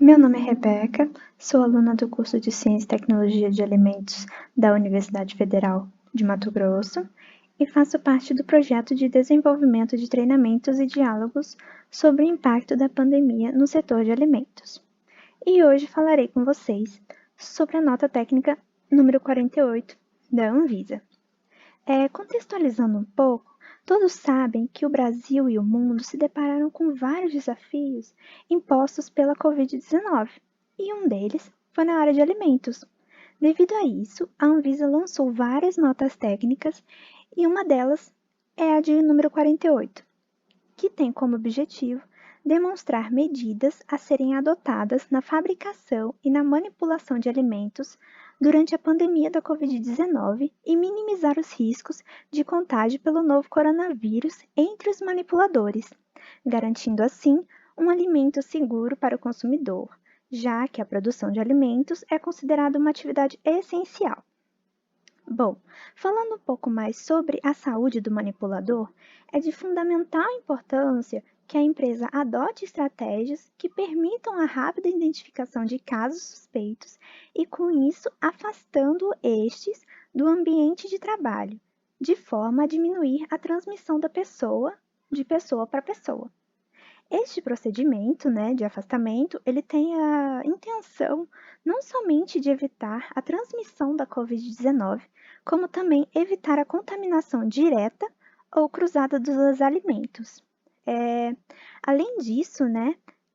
Meu nome é Rebeca, sou aluna do curso de Ciência e Tecnologia de Alimentos da Universidade Federal de Mato Grosso e faço parte do projeto de desenvolvimento de treinamentos e diálogos sobre o impacto da pandemia no setor de alimentos. E hoje falarei com vocês sobre a nota técnica número 48 da Anvisa. Contextualizando um pouco, todos sabem que o Brasil e o mundo se depararam com vários desafios impostos pela Covid-19, e um deles foi na área de alimentos. Devido a isso, a Anvisa lançou várias notas técnicas e uma delas é a de número 48, que tem como objetivo demonstrar medidas a serem adotadas na fabricação e na manipulação de alimentos durante a pandemia da Covid-19 e minimizar os riscos de contágio pelo novo coronavírus entre os manipuladores, garantindo assim um alimento seguro para o consumidor, já que a produção de alimentos é considerada uma atividade essencial. Bom, falando um pouco mais sobre a saúde do manipulador, é de fundamental importância que a empresa adote estratégias que permitam a rápida identificação de casos suspeitos e, com isso, afastando estes do ambiente de trabalho, de forma a diminuir a transmissão da pessoa de pessoa para pessoa. Este procedimento, de afastamento, ele tem a intenção não somente de evitar a transmissão da Covid-19, como também evitar a contaminação direta ou cruzada dos alimentos. Além disso,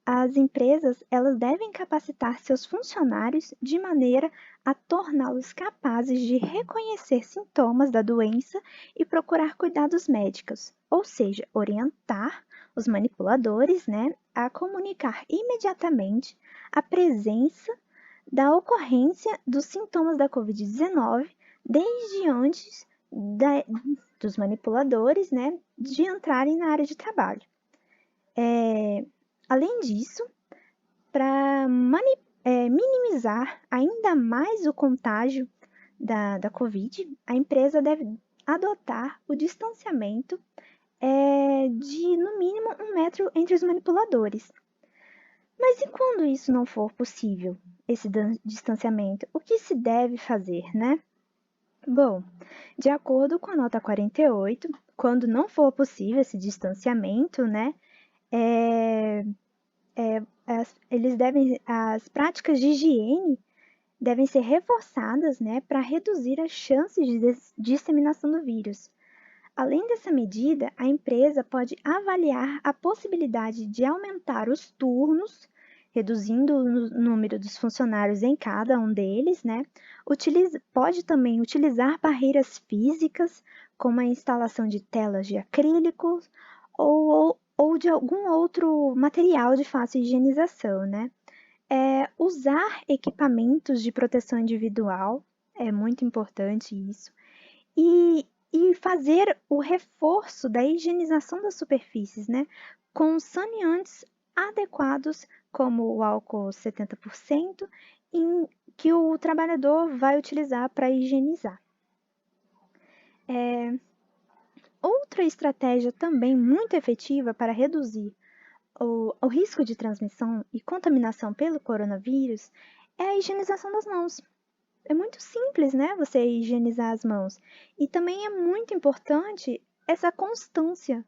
as empresas elas devem capacitar seus funcionários de maneira a torná-los capazes de reconhecer sintomas da doença e procurar cuidados médicos, ou seja, orientar os manipuladores, a comunicar imediatamente a presença da ocorrência dos sintomas da Covid-19 desde antes dos manipuladores, de entrarem na área de trabalho. Além disso, para minimizar ainda mais o contágio da Covid, a empresa deve adotar o distanciamento de, no mínimo, 1 metro entre os manipuladores. Mas e quando isso não for possível, esse distanciamento? O que se deve fazer, Bom, de acordo com a nota 48, quando não for possível esse distanciamento, as práticas de higiene devem ser reforçadas, para reduzir as chances de disseminação do vírus. Além dessa medida, a empresa pode avaliar a possibilidade de aumentar os turnos, reduzindo o número dos funcionários em cada um deles, Pode também utilizar barreiras físicas, como a instalação de telas de acrílicos ou de algum outro material de fácil higienização, usar equipamentos de proteção individual, é muito importante isso, e fazer o reforço da higienização das superfícies, com saneantes adequados, como o álcool 70%, que o trabalhador vai utilizar para higienizar. Outra estratégia também muito efetiva para reduzir o risco de transmissão e contaminação pelo coronavírus é a higienização das mãos. É muito simples, você higienizar as mãos. E também é muito importante essa constância,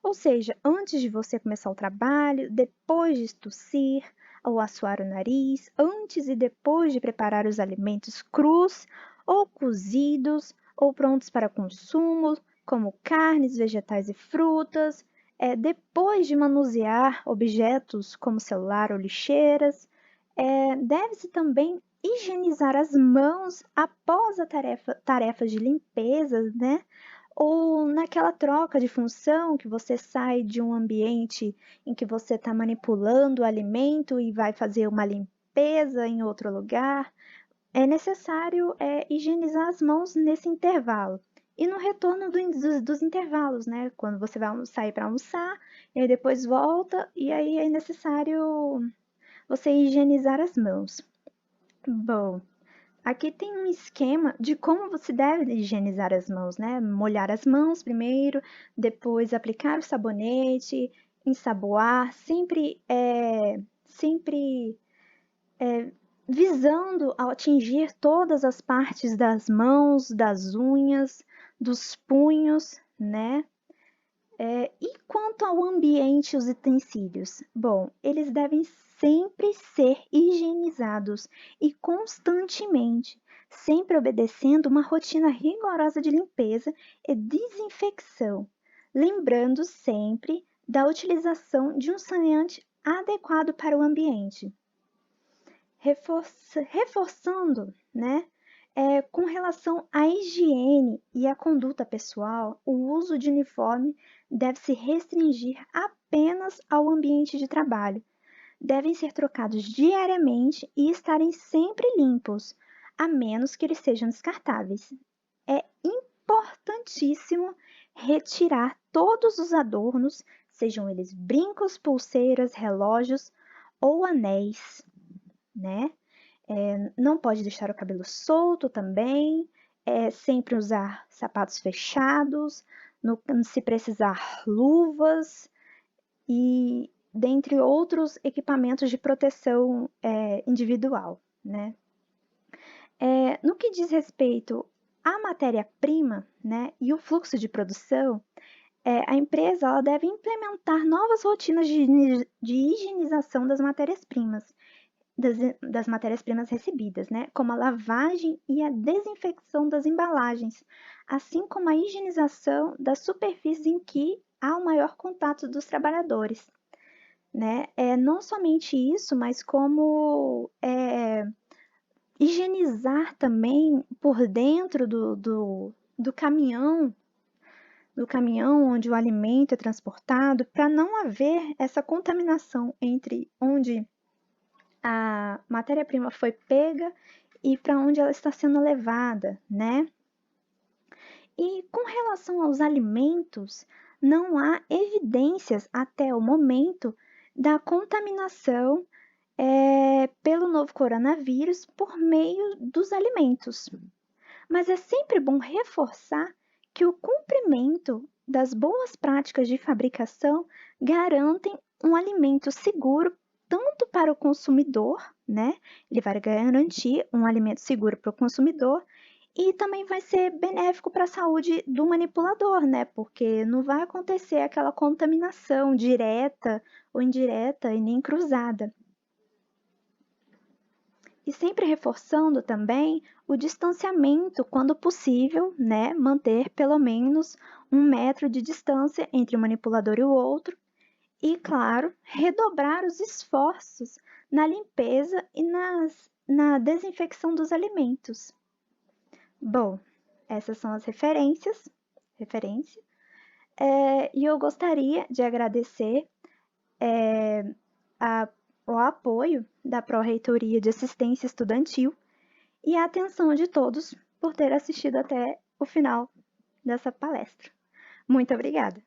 Ou seja, antes de você começar o trabalho, depois de tossir ou assoar o nariz, antes e depois de preparar os alimentos crus ou cozidos ou prontos para consumo, como carnes, vegetais e frutas, depois de manusear objetos como celular ou lixeiras, deve-se também higienizar as mãos após a tarefa de limpeza, ou naquela troca de função que você sai de um ambiente em que você está manipulando o alimento e vai fazer uma limpeza em outro lugar. É necessário higienizar as mãos nesse intervalo. E no retorno dos intervalos, quando você vai sair para almoçar, e aí depois volta, e aí é necessário você higienizar as mãos. Bom, aqui tem um esquema de como você deve higienizar as mãos, Molhar as mãos primeiro, depois aplicar o sabonete, ensaboar, sempre sempre visando atingir todas as partes das mãos, das unhas, dos punhos, né? E quanto ao ambiente e os utensílios? Bom, eles devem sempre ser higienizados e constantemente, sempre obedecendo uma rotina rigorosa de limpeza e desinfecção, lembrando sempre da utilização de um saneante adequado para o ambiente. Reforçando, né? Com relação à higiene e à conduta pessoal, o uso de uniforme deve se restringir apenas ao ambiente de trabalho. Devem ser trocados diariamente e estarem sempre limpos, a menos que eles sejam descartáveis. É importantíssimo retirar todos os adornos, sejam eles brincos, pulseiras, relógios ou anéis, né? Não pode deixar o cabelo solto também, sempre usar sapatos fechados, se precisar luvas e dentre outros equipamentos de proteção individual, né? No que diz respeito à matéria-prima, né, e o fluxo de produção, a empresa ela deve implementar novas rotinas de higienização das matérias-primas, das matérias-primas recebidas, né? Como a lavagem e a desinfecção das embalagens, assim como a higienização das superfícies em que há o maior contato dos trabalhadores, né? Não somente isso, mas como higienizar também por dentro do caminhão onde o alimento é transportado, para não haver essa contaminação entre onde a matéria-prima foi pega e para onde ela está sendo levada, né? E com relação aos alimentos, não há evidências até o momento da contaminação pelo novo coronavírus por meio dos alimentos. Mas é sempre bom reforçar que o cumprimento das boas práticas de fabricação garantem um alimento seguro tanto para o consumidor, né? Ele vai garantir um alimento seguro para o consumidor e também vai ser benéfico para a saúde do manipulador, né? Porque não vai acontecer aquela contaminação direta ou indireta e nem cruzada. E sempre reforçando também o distanciamento quando possível, né? Manter pelo menos 1 metro de distância entre o manipulador e o outro. E, claro, redobrar os esforços na limpeza e na desinfecção dos alimentos. Bom, essas são as referências. E eu gostaria de agradecer o apoio da Pró-Reitoria de Assistência Estudantil e a atenção de todos por ter assistido até o final dessa palestra. Muito obrigada!